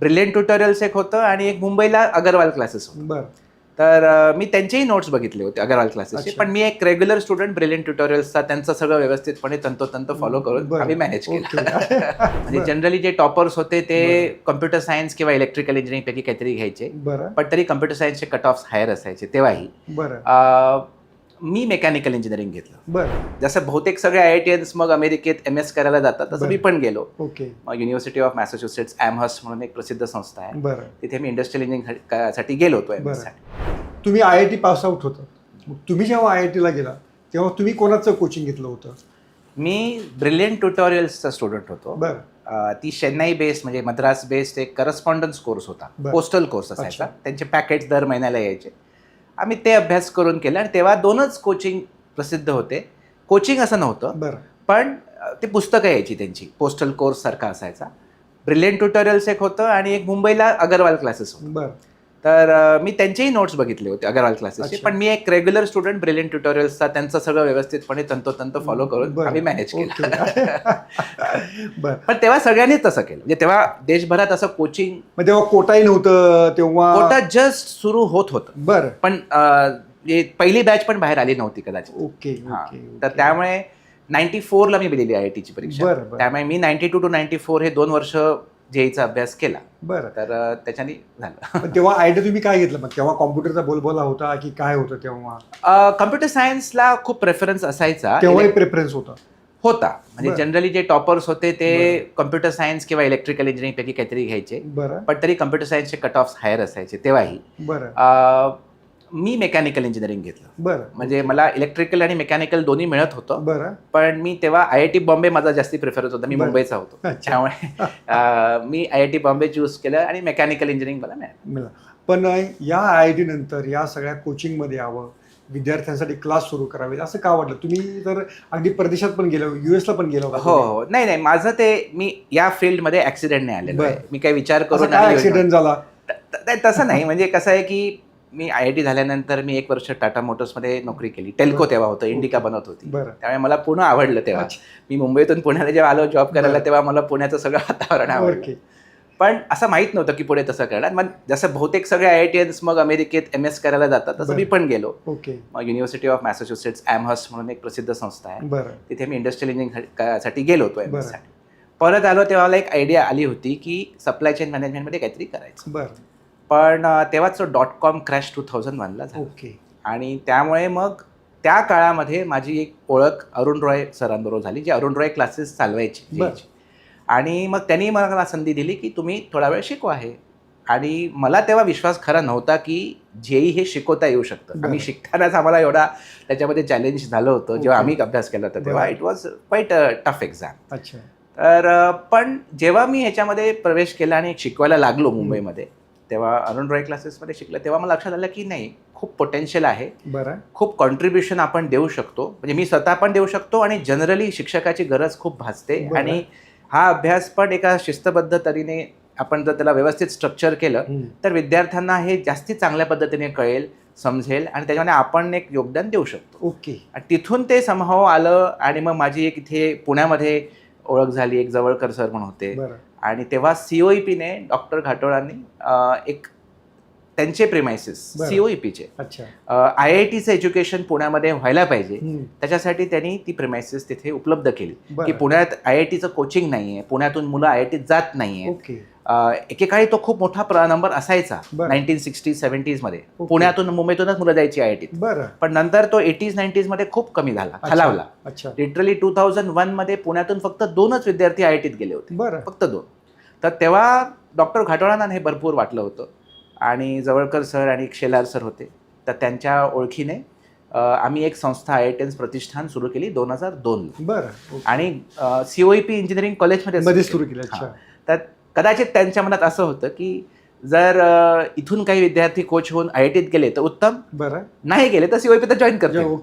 Brilliant tutorials एक होतं आणि एक मुंबईला अगरवाल क्लासेस होतं. बरं. तर मी त्यांचेही नोट्स बघितले होते अगरवाल क्लासेसचे. अच्छा. पण मी एक रेग्युलर स्टुडंट ब्रिलियंट ट्युटोरियल्सचा त्यांचं सगळं व्यवस्थितपणे तंतोतंत फॉलो करून बरं. आम्ही मॅनेज केलं. ओके. म्हणजे बरं. जनरली जे टॉपर्स होते ते बरं. कम्प्युटर सायन्स किंवा इलेक्ट्रिकल इंजिनिअरिंग पैकी काहीतरी घ्यायचे. बरं. पण तरी कम्प्युटर सायन्सचे कट ऑफ हायर असायचे तेव्हाही. बरं. मी मेकॅनिकल इंजिनिअरिंग घेतलं. बरं. जसं बहुतेक सगळे IITians मग अमेरिकेत MS करायला जातात तसं मी बरं. पण गेलो. ओके. मग युनिव्हर्सिटी ऑफ मॅसेच्युसेट्स ॲमहर्स्ट म्हणून एक प्रसिद्ध संस्था आहे. बरं. तिथे मी इंडस्ट्रियल इंजिनिअरिंग साठी गेलो होतो MS बरं. साठी. तुम्ही IIT पास आउट होता. मग तुम्ही जेव्हा IITला गेला तेव्हा तुम्ही कोणाचं कोचिंग घेतलं होतं? मी ब्रिलियंट ट्युटोरियल्सचा स्टुडंट होतो. बरं. ती चेन्नई बेस्ड म्हणजे मद्रास बेस्ड एक करस्पॉन्डन्स कोर्स होता. बरं. पोस्टल कोर्स असायचा. अच्छा. त्यांचे पॅकेट्स दर महिन्याला यायचे. आम्ही ते अभ्यास करून केलं आणि तेव्हा 2च कोचिंग प्रसिद्ध होते. कोचिंग असं नव्हतं, बरं. पण ते पुस्तकं यायची त्यांची पोस्टल कोर्स सारखा असायचा. ब्रिलियंट ट्युटोरियल्स एक होतं आणि एक मुंबईला अगरवाल क्लासेस होतं. बरं. तर मी त्यांचेही नोट्स बघितले होते अगरवाल क्लासेसचे. अच्छा. पण मी एक रेग्युलर स्टुडंट ब्रिलियंट ट्युटोरियल्सचा त्यांचं सगळं व्यवस्थितपणे तंतोतंत फॉलो करून बरं. आम्ही मॅनेज केलं. बरं. पण तेव्हा सगळ्यांनीच तसं केलं. म्हणजे तेव्हा देशभरात असं कोचिंग मग तेव्हा कोटाही नव्हतं तेव्हा. कोटा जस्ट सुरू होत होतं. बरं. पण पहिली बॅच पण बाहेर आली नव्हती कदाचित. ओके. हां. ओके. तर त्यामुळे 94ला मी दिलेली IITची परीक्षा. बरं. बरं. त्यामुळे मी 92 to 94 हे 2 वर्ष JEEचा अभ्यास केला. बरं. तर त्याच्याने झालं. पण तेव्हा IIT तुम्ही काय घेतलं मग? तेव्हा कॉम्प्युटरचा बोलबाला होता की काय होतं तेव्हा? कम्प्युटर सायन्सला खूप प्रेफरन्स असायचा. तेव्हाही प्रेफरन्स होता. म्हणजे बरं. जनरली जे टॉपर्स होते ते बरं. कम्प्युटर सायन्स किंवा इलेक्ट्रिकल इंजिनिअरिंग पैकी काहीतरी घ्यायचे. बरं. पण तरी कम्प्युटर सायन्सचे कट ऑफ हायर असायचे तेव्हाही. बरं. मी मेकॅनिकल इंजिनिअरिंग घेतलं. बरं. म्हणजे मला इलेक्ट्रिकल आणि मेकॅनिकल दोन्ही मिळत होतं. बरं. पण मी तेव्हा IIT बॉम्बे माझा जास्ती प्रेफरन्स होता. मी बरं. मुंबईचा होतो. अच्छा. त्यामुळे मी IIT बॉम्बे चूज केलं आणि मेकॅनिकल इंजिनिअरिंग मला मिळालं. पण या IIT नंतर या सगळ्या कोचिंगमध्ये यावं, विद्यार्थ्यांसाठी क्लास सुरू करावे असं का वाटलं? तुम्ही तर अगदी परदेशात पण गेलो, USला पण गेलो होता. हो. नाही माझं ते मी या फील्डमध्ये ऍक्सिडेंटने आलेलो आहे. मी काही विचार करून काय ऍक्सिडेंट झाला? तसं नाही. म्हणजे कसं आहे की मी IIT झाल्यानंतर मी 1 वर्ष टाटा मोटर्समध्ये नोकरी केली. टेल्को तेव्हा होतं, इंडिका बनत होती. बरं. त्यामुळे मला पुणे आवडलं तेव्हा. मी मुंबईतून पुण्याला जेव्हा आलो जॉब करायला तेव्हा मला पुण्याचं सगळं वातावरण आवडलं. पण असं माहीत नव्हतं की पुढे तसं करणार. मग जसं बहुतेक सगळे IITians मग अमेरिकेत MS करायला जातात तसं मी पण गेलो. ओके. मग युनिव्हर्सिटी ऑफ मॅसेच्युसेट्स ॲमहर्स्ट म्हणून एक प्रसिद्ध संस्था आहे. बरं. तिथे मी इंडस्ट्रियल इंजिनिअरिंग साठी गेलो होतो MS बरं. साठी. परत आलो तेव्हा मला एक आयडिया आली होती की सप्लाय चेन मॅनेजमेंटमध्ये काहीतरी करायचं. बरं. पण तेव्हाच तो .com क्रॅश 2001ला झाला. ओके. आणि त्यामुळे मग त्या काळामध्ये माझी एक ओळख अरुण रॉय सरांबरोबर झाली, जे अरुण रॉय क्लासेस चालवायचे JEEचे. आणि मग त्यांनी मला संधी दिली की तुम्ही थोडा वेळ शिकवा हे. आणि मला तेव्हा विश्वास खरा नव्हता की JEE हे शिकवता येऊ शकतं. आम्ही शिकतानाच आम्हाला एवढा त्याच्यामध्ये चॅलेंज झालं होतं. जेव्हा आम्ही अभ्यास केला होता तेव्हा it was quite a tough exam. अच्छा. तर पण जेव्हा मी ह्याच्यामध्ये प्रवेश केला आणि शिकवायला लागलो मुंबईमध्ये, तेव्हा अरुण रॉय क्लासेसमध्ये शिकलं तेव्हा मला लक्षात आलं की नाही, खूप पोटेन्शियल आहे. बरं. खूप कॉन्ट्रीब्युशन आपण देऊ शकतो. म्हणजे मी स्वतः पण देऊ शकतो आणि जनरली शिक्षकाची गरज खूप भासते. आणि हा अभ्यास पण एका शिस्तबद्ध तऱ्हेने आपण जर त्याला व्यवस्थित स्ट्रक्चर केलं तर विद्यार्थ्यांना हे जास्ती चांगल्या पद्धतीने कळेल, समजेल आणि त्याच्यामध्ये आपण एक योगदान देऊ शकतो. ओके. आणि तिथून ते समहाव आलं आणि मग माझी एक इथे पुण्यामध्ये ओळख झाली. एक जवळकर सर म्हणून होते. आणि तेव्हा COEPने डॉक्टर घाटोळांनी एक त्यांचे प्रिमायसेस COEPचे IITचं एज्युकेशन पुण्यामध्ये व्हायला पाहिजे त्याच्यासाठी त्यांनी ती प्रिमायसेस तिथे उपलब्ध केली. की पुण्यात IITचं कोचिंग नाहीये, पुण्यातून मुलं IITत जात नाहीये. एकेकाळी तो खूप मोठा नंबर असायचा 1960-70s मध्ये. पुण्यातून मुंबईतूनच मुलं जायची IITत. पण नंतर तो 80s-90s मध्ये खूप कमी झाला, खालावला. लिटरली 2001 मध्ये पुण्यातून फक्त 2च विद्यार्थी IITत गेले होते, फक्त 2. तर तेव्हा डॉक्टर घाटोळांना हे भरपूर वाटलं होतं. आणि जवळकर सर आणि शेलार सर होते. तर त्यांच्या ओळखीने आम्ही एक संस्था IITians प्रतिष्ठान सुरू केली 2002ला. आणि COEP इंजिनिअरिंग कॉलेजमध्ये सुरू केलं. तर कदाचित त्यांच्या मनात असं होतं की जर इथून काही विद्यार्थी कोच होऊन IITत गेले तर उत्तम, नाही गेले तर COEP तर जॉईन करतो.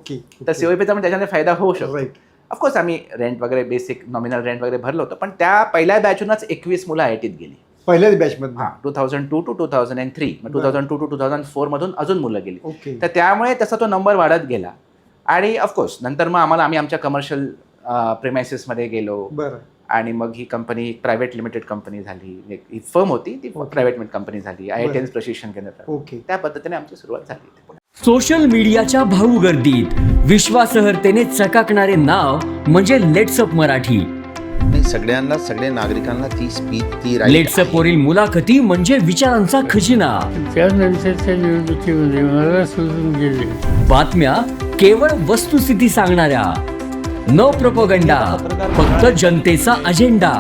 तर COEPचा पण त्याच्यामध्ये फायदा होऊ शकतो. ऑफकोर्स आम्ही रेंट वगैरे बेसिक नॉमिनल रेंट वगैरे भरलं होतं. पण त्या पहिल्या बॅचूनच 21 मुलं IITत गेली. पहिल्याच बॅचमध्ये. 2002 to 2003. 2002 to 2004 मधून अजून मुलं गेली. तर त्यामुळे तसा तो नंबर वाढत गेला. आणि ऑफकोर्स नंतर मग आम्ही आमच्या कमर्शियल प्रिमायसेसमध्ये गेलो. आणि मग ही कंपनी एक प्रायव्हेट लिमिटेड कंपनी झाली, ही फर्म होती ती प्रायव्हेट कंपनी झाली, IITians प्रशिक्षण केंद्र. ओके. त्या पद्धतीने आमची सुरुवात झाली. सोशल मीडियाच्या भाऊ गर्दीत विश्वासार्हतेने चकाकणारे नाव म्हणजे लेट्सअप मराठी. नाही, सगळ्या नागरिकांना ती स्पीच, ती right लेट्सअप आहे. वरील मुलाखती म्हणजे विचारांचा खजिना. त्यानंतरच्या निवडणुकीमध्ये मला सोडून गेले. बातम्या केवळ वस्तुस्थिती सांगणाऱ्या, न प्रोपगंडा, फक्त जनतेचा अजेंडा.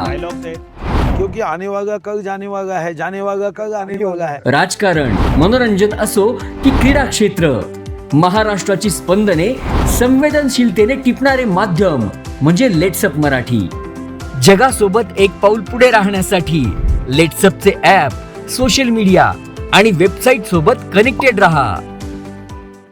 क्योंकि आने वाला कल जाने वाला है, जाने वाला कल आने वाला है. राजकारण, मनोरंजन असो की क्रीडा क्षेत्र, महाराष्ट्राची स्पंदने संवेदनशीलतेने टिपणारे माध्यम म्हणजे लेट्सअप मराठी. जगासोबत एक पाऊल पुढे राहण्यासाठी लेट्सअपचे ॲप, सोशल मीडिया आणि वेबसाईट सोबत कनेक्टेड रहा.